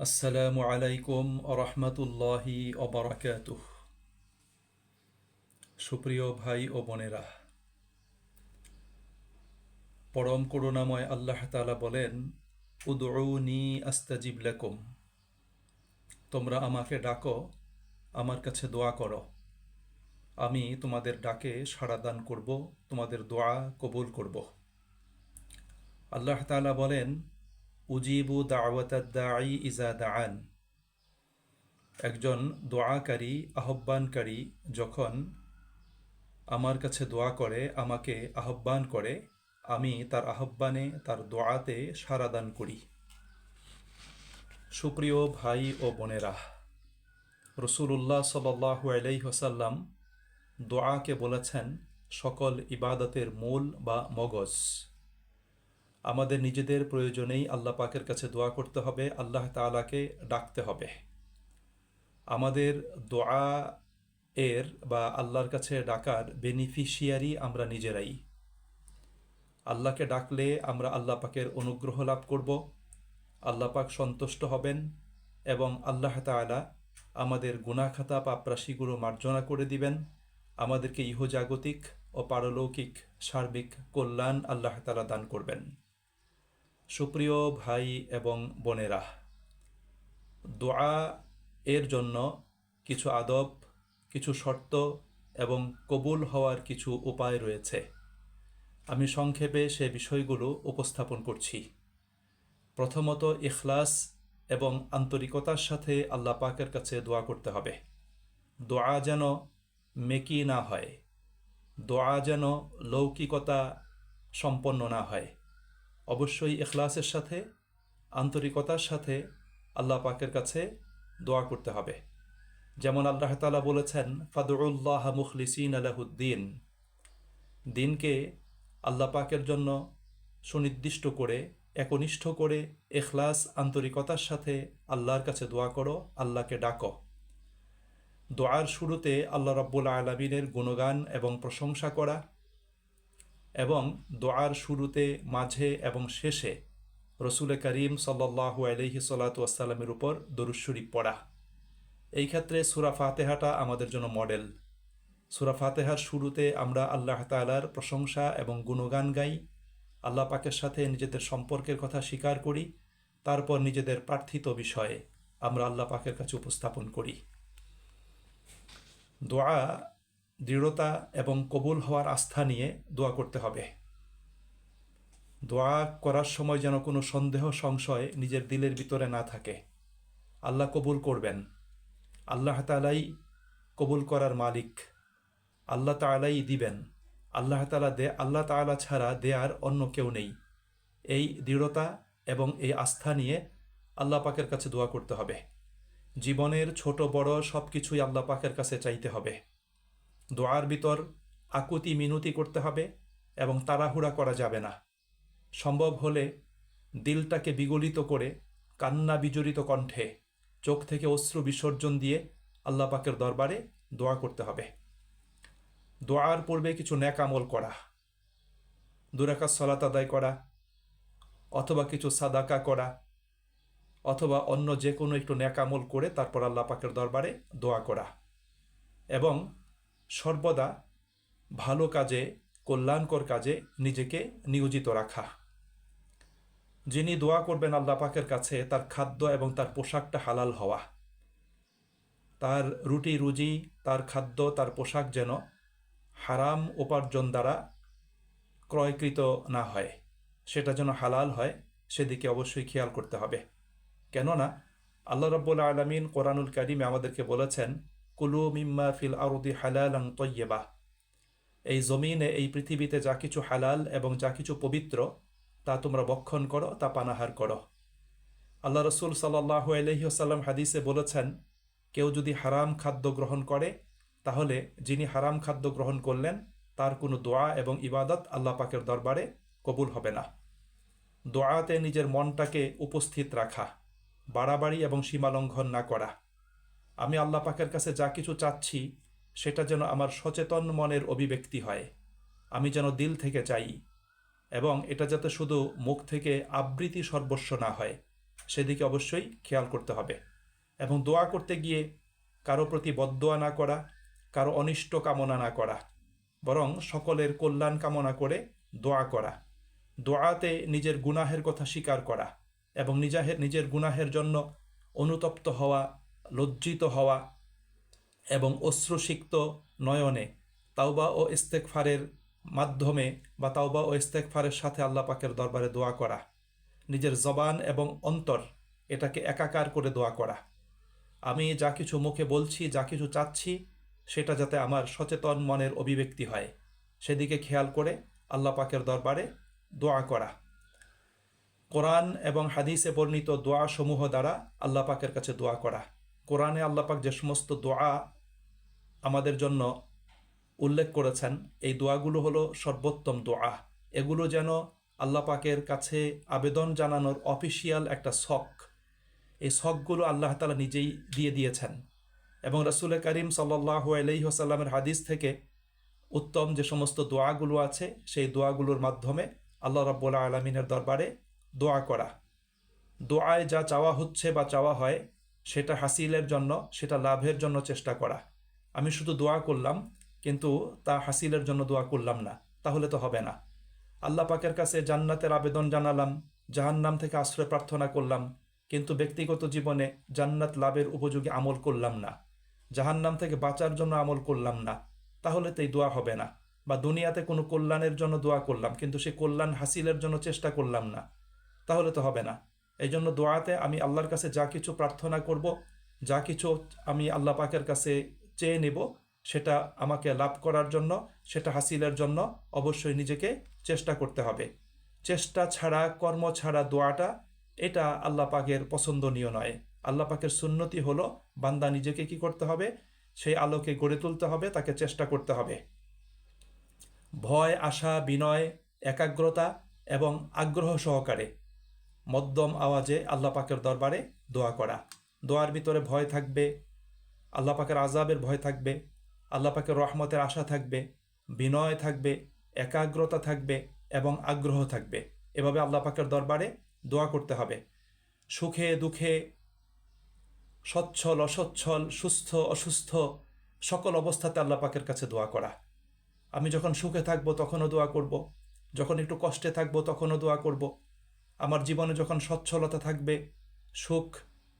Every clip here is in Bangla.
আসসালামু আলাইকুম রহমতুল্লাহি অবরাকাতুহ। সুপ্রিয় ভাই ও বোনেরা, পরম করুণাময় আল্লাহ তাআলা বলেন, উদউনি আস্তাজিব লাকুম, তোমরা আমাকে ডাকো, আমার কাছে দোয়া করো, আমি তোমাদের ডাকে সাড়া দান করব, তোমাদের দোয়া কবুল করব। আল্লাহ তাআলা বলেন, উজিবু দাওয়াতাদ দাঈ ইজা দাআন, একজন দোয়াকারী আহ্বানকারী যখন আমার কাছে দোয়া করে, আমাকে আহ্বান করে, আমি তার আহ্বানে, তার দোয়াতে সাড়া দান করি। সুপ্রিয় ভাই ও বোনেরা, রসুলুল্লাহ সাল্লাল্লাহু আলাইহি ওয়াসাল্লাম দোয়াকে বলেছেন সকল ইবাদতের মূল বা মগজ। আমাদের নিজেদের প্রয়োজনেই আল্লাহ পাকের কাছে দোয়া করতে হবে, আল্লাহ তাআলাকে ডাকতে হবে। আমাদের দোয়া এর বা আল্লাহর কাছে ডাকার বেনিফিশিয়ারি আমরা নিজেরাই। আল্লাহকে ডাকলে আমরা আল্লাহ পাকের অনুগ্রহ লাভ করব, আল্লাহ পাক সন্তুষ্ট হবেন এবং আল্লাহ তাআলা আমাদের গুনাহখাতা পাপরাশিগুলো মার্জনা করে দিবেন, আমাদেরকে ইহজাগতিক ও পারলৌকিক সার্বিক কল্যাণ আল্লাহ তাআলা দান করবেন। সুপ্রিয় ভাই এবং বোনেরা, দোয়া এর জন্য কিছু আদব, কিছু শর্ত এবং কবুল হওয়ার কিছু উপায় রয়েছে। আমি সংক্ষেপে সে বিষয়গুলো উপস্থাপন করছি। প্রথমত, ইখলাস এবং আন্তরিকতার সাথে আল্লাহ পাকের কাছে দোয়া করতে হবে। দোয়া যেন মেকি না হয়, দোয়া যেন লৌকিকতা সম্পন্ন না হয়। অবশ্যই ইখলাসের সাথে, আন্তরিকতার সাথে আল্লাহ পাকের কাছে দোয়া করতে হবে। যেমন আল্লাহ তাআলা বলেছেন, ফাদউল্লাহ মুখলিসিন লাহুদ্দিন, দিনকে আল্লাহ পাকের জন্য সুনির্দিষ্ট করে, একনিষ্ঠ করে, ইখলাস আন্তরিকতার সাথে আল্লাহর কাছে দোয়া করো, আল্লাহকে ডাকো। দোয়ার শুরুতে আল্লাহ রাব্বুল আলামিনের গুণগান এবং প্রশংসা করা, এবং দোয়ার শুরুতে, মাঝে এবং শেষে রসুল করিম সাল্লাল্লাহু আলাইহি সাল্লাতু ওয়াসসালামের উপর দরুদ শরীফ পড়া। এই ক্ষেত্রে সূরা ফাতিহাটা আমাদের জন্য মডেল। সূরা ফাতিহার শুরুতে আমরা আল্লাহ তাআলার প্রশংসা এবং গুণগান গাই, আল্লাহ পাকের সাথে নিজেদের সম্পর্কের কথা স্বীকার করি, তারপর নিজেদের প্রার্থিত বিষয়ে আমরা আল্লাহ পাকের কাছে উপস্থাপন করি। দোয়া দৃঢ়তা এবং কবুল হওয়ার আস্থা নিয়ে দোয়া করতে হবে। দোয়া করার সময় যেন কোনো সন্দেহ সংশয় নিজের দিলের ভিতরে না থাকে। আল্লাহ কবুল করবেন, আল্লাহ তাআলাই কবুল করার মালিক, আল্লাহ তাআলাই দিবেন, আল্লাহ তাআলা ছাড়া দেয়ার অন্য কেউ নেই। এই দৃঢ়তা এবং এই আস্থা নিয়ে আল্লাহ পাকের কাছে দোয়া করতে হবে। জীবনের ছোট বড় সব কিছুই আল্লাহ পাকের কাছে চাইতে হবে। দোয়ার ভিতর আকুতি মিনতি করতে হবে এবং তাড়াহুড়া করা যাবে না। সম্ভব হলে দিলটাকে বিগলিত করে কান্না বিজড়িত কণ্ঠে, চোখ থেকে অশ্রু বিসর্জন দিয়ে আল্লাহ পাকের দরবারে দোয়া করতে হবে। দোয়ার পূর্বে কিছু নেক আমল করা, 2 রাকাত সালাত আদায় করা, অথবা কিছু সাদাকা করা, অথবা অন্য যে কোনো একটু নেক আমল করে তারপর আল্লাহ পাকের দরবারে দোয়া করা, এবং সর্বদা ভালো কাজে, কল্যাণকর কাজে নিজেকে নিয়োজিত রাখা। যিনি দোয়া করবেন আল্লাহ পাকের কাছে, তার খাদ্য এবং তার পোশাকটা হালাল হওয়া। তার রুটি রুজি, তার খাদ্য, তার পোশাক যেন হারাম উপার্জন দ্বারা ক্রয়কৃত না হয়, সেটা যেন হালাল হয়, সেদিকে অবশ্যই খেয়াল করতে হবে। কেননা আল্লাহ রাব্বুল আলামিন কোরআনুল কারীমে আমাদেরকে বলেছেন, কুলু মিম্মা ফিল আরদি হালালান তাইয়্যিবা, এই জমিনে, এই পৃথিবীতে যা কিছু হালাল এবং যা কিছু পবিত্র তা তোমরা ভক্ষণ করো, তা পানাহার করো। আল্লাহ রসুল সাল্লাল্লাহু আলাইহি ওয়াসাল্লাম হাদিসে বলেছেন, কেউ যদি হারাম খাদ্য গ্রহণ করে, তাহলে যিনি হারাম খাদ্য গ্রহণ করলেন তার কোনো দোয়া এবং ইবাদত আল্লাহ পাকের দরবারে কবুল হবে না। দোয়াতে নিজের মনটাকে উপস্থিত রাখা, বাড়াবাড়ি এবং সীমালঙ্ঘন না করা। আমি আল্লাহ পাকের কাছে যা কিছু চাচ্ছি সেটা যেন আমার সচেতন মনের অভিব্যক্তি হয়, আমি যেন দিল থেকে চাই, এবং এটা যাতে শুধু মুখ থেকে আবৃত্তি সর্বস্ব না হয়, সেদিকে অবশ্যই খেয়াল করতে হবে। এবং দোয়া করতে গিয়ে কারো প্রতি বদদোয়া না করা, কারো অনিষ্ট কামনা না করা, বরং সকলের কল্যাণ কামনা করে দোয়া করা। দোয়াতে নিজের গুনাহের কথা স্বীকার করা এবং নিজের গুনাহের জন্য অনুতপ্ত হওয়া, লজ্জিত হওয়া এবং অশ্রুসিক্ত নয়নে তাওবা ও ইস্তেগফারের মাধ্যমে বা তাওবা ও ইস্তেগফারের সাথে আল্লাহ পাকের দরবারে দোয়া করা। নিজের জবান এবং অন্তর এটাকে একাকার করে দোয়া করা। আমি যা কিছু মুখে বলছি, যা কিছু চাচ্ছি, সেটা যাতে আমার সচেতন মনের অভিব্যক্তি হয়, সেদিকে খেয়াল করে আল্লাহ পাকের দরবারে দোয়া করা। কোরআন এবং হাদিসে বর্ণিত দোয়া সমূহ দ্বারা আল্লাহ পাকের কাছে দোয়া করা। কোরআনে আল্লাহ পাক যে সমস্ত দোয়া আমাদের জন্য উল্লেখ করেছেন, এই দোয়াগুলো হলো সর্বোত্তম দোয়া। এগুলো যেন আল্লাহ পাকের কাছে আবেদন জানানোর অফিসিয়াল একটা ছক। এই ছকগুলো আল্লাহ তাআলা নিজেই দিয়ে দিয়েছেন এবং রাসূল করিম সাল্লাল্লাহু আলাইহি ওয়াসাল্লামের হাদিস থেকে উত্তম যে সমস্ত দোয়াগুলো আছে, সেই দোয়াগুলোর মাধ্যমে আল্লাহ রাব্বুল আলামিনের দরবারে দোয়া করা। দোয়ায় যা চাওয়া হচ্ছে বা চাওয়া হয়, সেটা হাসিলের জন্য, সেটা লাভের জন্য চেষ্টা করা। আমি শুধু দোয়া করলাম কিন্তু তা হাসিলের জন্য দোয়া করলাম না, তাহলে তো হবে না। আল্লাহ পাকের কাছে জান্নাতের আবেদন জানালাম, জাহান্নাম থেকে আশ্রয় প্রার্থনা করলাম, কিন্তু ব্যক্তিগত জীবনে জান্নাত লাভের উপযোগী আমল করলাম না, জাহান্নাম থেকে বাঁচার জন্য আমল করলাম না, তাহলে তো এই দোয়া হবে না। বা দুনিয়াতে কোনো কল্যাণের জন্য দোয়া করলাম কিন্তু সেই কল্যাণ হাসিলের জন্য চেষ্টা করলাম না, তাহলে তো হবে না। এই জন্য দোয়াতে আমি আল্লাহর কাছে যা কিছু প্রার্থনা করব, যা কিছু আমি আল্লাহ পাকের কাছে চেয়ে নেব, সেটা আমাকে লাভ করার জন্য, সেটা হাসিলের জন্য অবশ্যই নিজেকে চেষ্টা করতে হবে। চেষ্টা ছাড়া, কর্ম ছাড়া দোয়াটা, এটা আল্লাহ পাকের পছন্দনীয় নয়। আল্লাহ পাকের সুন্নতি হলো বান্দা নিজেকে কি করতে হবে, সেই আলোকে গড়ে তুলতে হবে, তাকে চেষ্টা করতে হবে। ভয়, আশা, বিনয়, একাগ্রতা এবং আগ্রহ সহকারে মধ্যম আওয়াজে আল্লাহ পাকের দরবারে দোয়া করা। দোয়ার ভিতরে ভয় থাকবে, আল্লাহ পাকের আযাবের ভয় থাকবে, আল্লাহ পাকের রহমতের আশা থাকবে, বিনয় থাকবে, একাগ্রতা থাকবে এবং আগ্রহ থাকবে। এভাবে আল্লাহ পাকের দরবারে দোয়া করতে হবে। সুখে দুঃখে, সচ্ছল অসচ্ছল, সুস্থ অসুস্থ, সকল অবস্থাতে আল্লাহ পাকের কাছে দোয়া করা। আমি যখন সুখে থাকবো তখনও দোয়া করব, যখন একটু কষ্টে থাকবো তখনও দোয়া করব। আমার জীবনে যখন সচ্ছলতা থাকবে, সুখ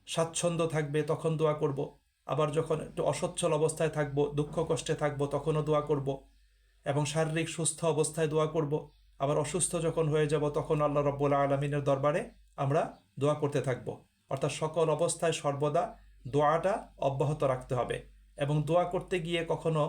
স্বাচ্ছন্দ্য থাকবে, তখন দোয়া করব। আবার যখন একটু অসচ্ছল অবস্থায় থাকবো, দুঃখ কষ্টে থাকবো, তখনও দোয়া করব। এবং শারীরিক সুস্থ অবস্থায় দোয়া করব। আবার অসুস্থ যখন হয়ে যাব তখন আল্লাহ রাব্বুল আলামিনের দরবারে আমরা দোয়া করতে থাকব। অর্থাৎ সকল অবস্থায় সর্বদা দোয়াটা অব্যাহত রাখতে হবে। এবং দোয়া করতে গিয়ে কখনো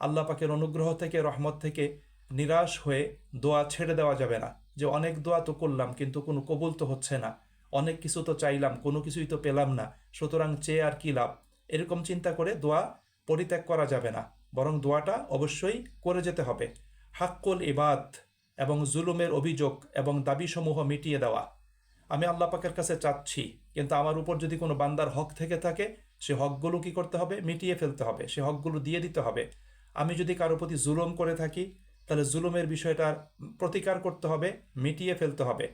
আল্লাহ পাকের অনুগ্রহ থেকে, রহমত থেকে নিরাশ হয়ে দোয়া ছেড়ে দেওয়া যাবে না। যে অনেক দোয়া তো করলাম কিন্তু কোনো কবুল তো হচ্ছে না, অনেক কিছু তো চাইলাম, কোনো কিছুই তো পেলাম না, সুতরাং চেয়ে আর কি লাভ, এরকম চিন্তা করে দোয়া পরিত্যাগ করা যাবে না, বরং দোয়াটা অবশ্যই করে যেতে হবে। হাক্কুল ইবাদ এবং জুলুমের অভিযোগ এবং দাবিসমূহ মিটিয়ে দেওয়া। আমি আল্লাহ পাকের কাছে চাচ্ছি, কিন্তু আমার উপর যদি কোনো বান্দার হক থেকে থাকে, সে হকগুলো কি করতে হবে, মিটিয়ে ফেলতে হবে, সে হকগুলো দিয়ে দিতে হবে। আমি যদি কারো প্রতি জুলুম করে থাকি, তাহলে জুলুমের বিষয়টার প্রতিকার করতে হবে, মিটিয়ে ফেলতে হবে।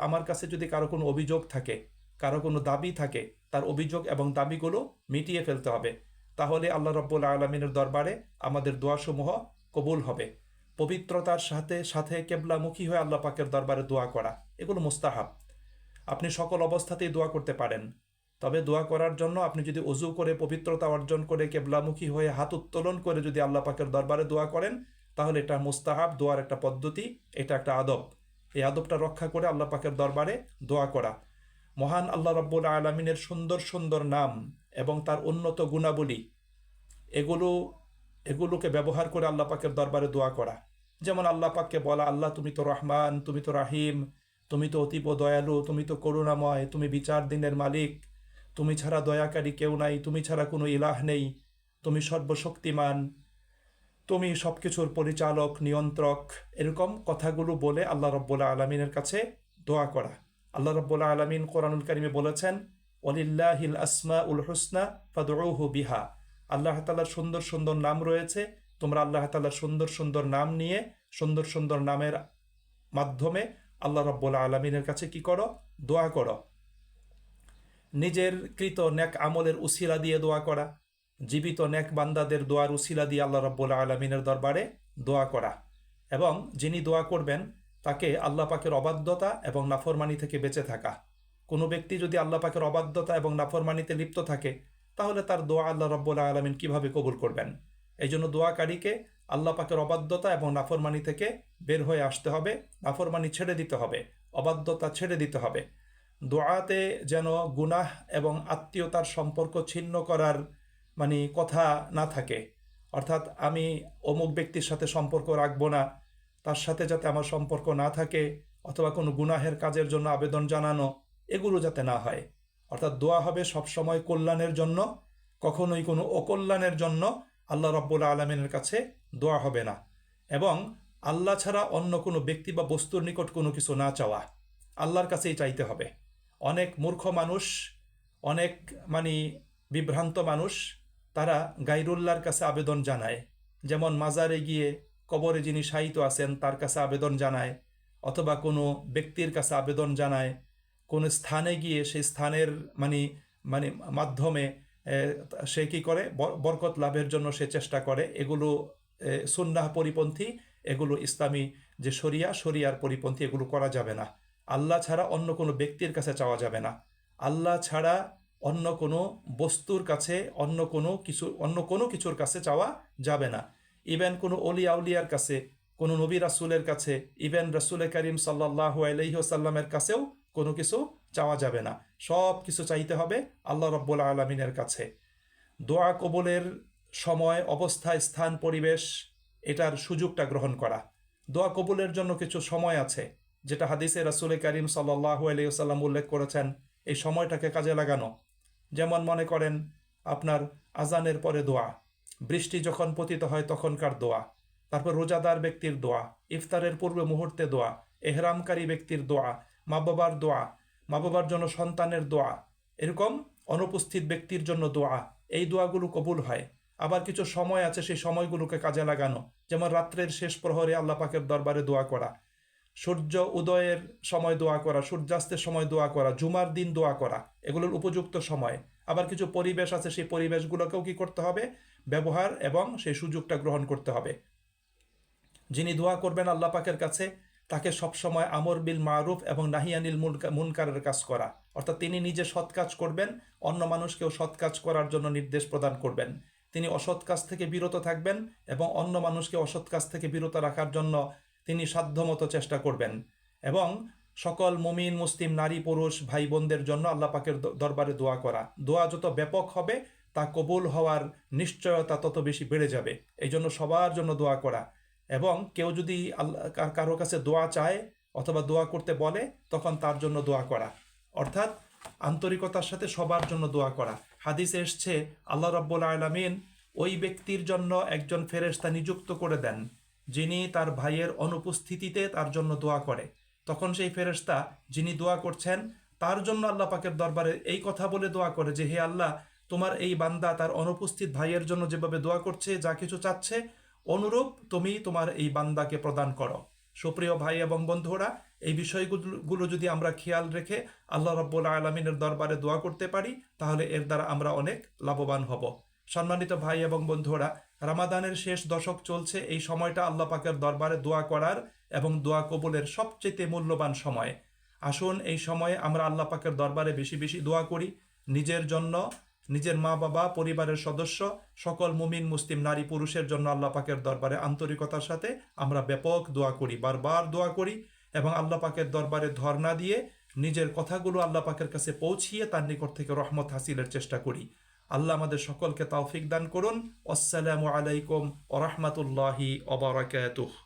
আমার কাছে যদি কারো কোনো অভিযোগ থাকে, কারো কোনো দাবি থাকে, তার অভিযোগ এবং দাবিগুলো মিটিয়ে ফেলতে হবে। তাহলে আল্লাহ রাব্বুল আলামিনের দরবারে আমাদের দোয়াসমূহ কবুল হবে। পবিত্রতার সাথে সাথে কেবলামুখী হয়ে আল্লাহ পাকের দরবারে দোয়া করা, এগুলো মুস্তাহাব। আপনি সকল অবস্থাতেই দোয়া করতে পারেন, তবে দোয়া করার জন্য আপনি যদি অজু করে পবিত্রতা অর্জন করে কেবলামুখী হয়ে হাত উত্তোলন করে যদি আল্লাহ পাকের দরবারে দোয়া করেন, তাহলে এটা মুস্তাহাব, দোয়ার একটা পদ্ধতি, এটা একটা আদব। এই আদবটা রক্ষা করে আল্লাহ পাকের দরবারে দোয়া করা। মহান আল্লাহ রাব্বুল আলামিনের সুন্দর সুন্দর নাম এবং তার উন্নত গুণাবলী, এগুলোকে ব্যবহার করে আল্লাহ পাকের দরবারে দোয়া করা। যেমন আল্লাহ পাককে বলা, আল্লাহ তুমি তো রহমান, তুমি তো রাহিম, তুমি তো অতীব দয়ালু, তুমি তো করুণাময়, তুমি বিচার দিনের মালিক, তুমি ছাড়া দয়াকারী কেউ নাই, তুমি ছাড়া কোনো ইলাহ নেই, তুমি সর্বশক্তিমান, তুমি সব কিছুর পরিচালক, নিয়ন্ত্রক। এরকম কথাগুলো বলে আল্লাহ রাব্বুল আলামিনের কাছে দোয়া করা। আল্লাহ রাব্বুল আলামিন কোরআনুল কারিমে বলেছেন, ওয়ালিল্লাহিল আসমাউল হুসনা ফাদউহু বিহা। আল্লাহ তাআলার সুন্দর সুন্দর নাম রয়েছে, তোমরা আল্লাহ তাআলার সুন্দর সুন্দর নাম নিয়ে, সুন্দর সুন্দর নামের মাধ্যমে আল্লাহ রাব্বুল আলামিনের কাছে কি করো, দোয়া করো। নিজের কৃত নেক আমলের উসিলা দিয়ে দোয়া করা, জীবিত নেক বান্দাদের দোয়ার উসিলা দিয়ে আল্লাহ রাব্বুল আলামিনের দরবারে দোয়া করা, এবং যিনি দোয়া করবেন তাকে আল্লাহ পাকের অবাধ্যতা এবং নাফরমানি থেকে বেঁচে থাকা। কোনো ব্যক্তি যদি আল্লাহ পাকের অবাধ্যতা এবং নাফরমানিতে লিপ্ত থাকে তাহলে তার দোয়া আল্লাহ রাব্বুল আলামিন কিভাবে কবুল করবেন? এই জন্য দোয়াকারীকে আল্লাহ পাকের অবাধ্যতা এবং নাফরমানি থেকে বের হয়ে আসতে হবে, নাফরমানি ছেড়ে দিতে হবে, অবাধ্যতা ছেড়ে দিতে হবে। দোয়াতে যেন গুনাহ এবং আত্মীয়তার সম্পর্ক ছিন্ন করার কথা না থাকে। অর্থাৎ আমি অমুক ব্যক্তির সাথে সম্পর্ক রাখবো না, তার সাথে যাতে আমার সম্পর্ক না থাকে, অথবা কোনো গুনাহের কাজের জন্য আবেদন জানানো, এগুলো যাতে না হয়। অর্থাৎ দোয়া হবে সবসময় কল্যাণের জন্য, কখনোই কোনো অকল্যাণের জন্য আল্লাহ রাব্বুল আলামিনের কাছে দোয়া হবে না। এবং আল্লাহ ছাড়া অন্য কোনো ব্যক্তি বা বস্তুর নিকট কোনো কিছু না চাওয়া, আল্লাহর কাছেই চাইতে হবে। অনেক মূর্খ মানুষ, অনেক বিভ্রান্ত মানুষ, তারা গায়রুল্লাহর কাছে আবেদন জানায়। যেমন মাজারে গিয়ে কবরে যিনি শায়িত আছেন তার কাছে আবেদন জানায়, অথবা কোনো ব্যক্তির কাছে আবেদন জানায়, কোনো স্থানে গিয়ে সেই স্থানের মাধ্যমে সে কি করে, বরকত লাভের জন্য সে চেষ্টা করে। এগুলো সুন্নাহ পরিপন্থী, এগুলো ইসলামী যে শরিয়ার পরিপন্থী, এগুলো করা যাবে না। আল্লাহ ছাড়া অন্য কোনো ব্যক্তির কাছে চাওয়া যাবে না, আল্লাহ ছাড়া অন্য কোনো বস্তুর কাছে, অন্য কোনো কিছুর কাছে চাওয়া যাবে না। ইভেন কোনো অলিয়া উলিয়ার কাছে, কোনো নবী রাসূলের কাছে, ইভেন রাসূল করিম সাল্লাল্লাহু আলাইহি ওয়াসাল্লামের কাছেও কোনো কিছু চাওয়া যাবে না। সব কিছু চাইতে হবে আল্লাহ রাব্বুল আলামিনের কাছে। দোয়া কবুলের সময়, অবস্থা, স্থান, পরিবেশ, এটার সুযোগটা গ্রহণ করা। দোয়া কবুলের জন্য কিছু সময় আছে, যেটা হাদিসে রাসূল করিম সাল্লাল্লাহু আলাইহি ওয়াসাল্লাম উল্লেখ করেছেন, এই সময়টাকে কাজে লাগানো। যেমন মনে করেন আপনার আজানের পরে দোয়া, বৃষ্টি যখন পতিত হয় তখনকার দোয়া, তারপর রোজাদার ব্যক্তির দোয়া, ইফতারের পূর্বে মুহূর্তে দোয়া, এহরামকারী ব্যক্তির দোয়া, মা বাবার দোয়া, মা বাবার জন্য সন্তানের দোয়া, এরকম অনুপস্থিত ব্যক্তির জন্য দোয়া, এই দোয়াগুলো কবুল হয়। আবার কিছু সময় আছে, সেই সময়গুলোকে কাজে লাগানো, যেমন রাত্রের শেষ প্রহরে আল্লাহ পাকের দরবারে দোয়া করা, সূর্য উদয়ের সময় দোয়া করা, সূর্যাস্তের সময় দোয়া করা, জুমার দিন দোয়া করা, এগুলোর উপযুক্ত সময়। আবার কিছু পরিবেশ আছে, সেই পরিবেশগুলোকেও কি করতে হবে, ব্যবহার এবং সেই সুযোগটা গ্রহণ করতে হবে। যিনি দোয়া করবেন আল্লাহ পাকের কাছে, তাকে সবসময় আমর বিল মারুফ এবং নাহিয়ানিল মুনকারের কাজ করা, অর্থাৎ তিনি নিজে সৎ কাজ করবেন, অন্য মানুষকেও সৎ কাজ করার জন্য নির্দেশ প্রদান করবেন। তিনি অসৎ কাজ থেকে বিরত থাকবেন এবং অন্য মানুষকে অসৎ কাজ থেকে বিরত রাখার জন্য তিনি সাধ্যমতো চেষ্টা করবেন। এবং সকল মুমিন মুসলিম নারী পুরুষ ভাই বোনদের জন্য আল্লাহ পাকের দরবারে দোয়া করা। দোয়া যত ব্যাপক হবে তা কবুল হওয়ার নিশ্চয়তা তত বেশি বেড়ে যাবে। এই জন্য সবার জন্য দোয়া করা। এবং কেউ যদি কারো কাছে দোয়া চায় অথবা দোয়া করতে বলে, তখন তার জন্য দোয়া করা, অর্থাৎ আন্তরিকতার সাথে সবার জন্য দোয়া করা। হাদিসে এসছে আল্লাহ রাব্বুল আলামিন ওই ব্যক্তির জন্য একজন ফেরেশতা নিযুক্ত করে দেন, যিনি তার ভাইয়ের অনুপস্থিতিতে তার জন্য দোয়া করে। তখন সেই ফেরেশতা যিনি দোয়া করছেন তার জন্য আল্লাহ পাকের দরবারে এই কথা বলে দোয়া করে যে, হে আল্লাহ, তোমার এই বান্দা তার অনুপস্থিত ভাইয়ের জন্য যেভাবে দোয়া করছে, যা কিছু চাচ্ছে, অনুরূপ তুমি তোমার এই বান্দাকে প্রদান করো। সুপ্রিয় ভাই এবং বন্ধুরা, এই বিষয়গুলো যদি আমরা খেয়াল রেখে আল্লাহ রাব্বুল আলামিনের দরবারে দোয়া করতে পারি, তাহলে এর দ্বারা আমরা অনেক লাভবান হব। সম্মানিত ভাই এবং বন্ধুরা, রামাদানের শেষ দশক চলছে। এই সময়টা আল্লাহ পাকের দরবারে দোয়া করার এবং দোয়া কবুলের সবচেয়ে মূল্যবান সময়। আসুন এই সময়ে আমরা আল্লাহ পাকের দরবারে বেশি বেশি দোয়া করি, নিজের জন্য, নিজের মা বাবা, পরিবারের সদস্য, সকল মুমিন মুসলিম নারী পুরুষের জন্য আল্লাহ পাকের দরবারে আন্তরিকতার সাথে আমরা ব্যাপক দোয়া করি, বারবার দোয়া করি, এবং আল্লাহ পাকের দরবারে ধর্ণা দিয়ে নিজের কথাগুলো আল্লাহ পাকের কাছে পৌঁছিয়ে তার নিকট থেকে রহমত হাসিলের চেষ্টা করি। আল্লাহ আমাদের সকলকে তৌফিক দান করুন। আসসালামু আলাইকুম ওয়া রাহমাতুল্লাহি ওয়া বারাকাতুহু।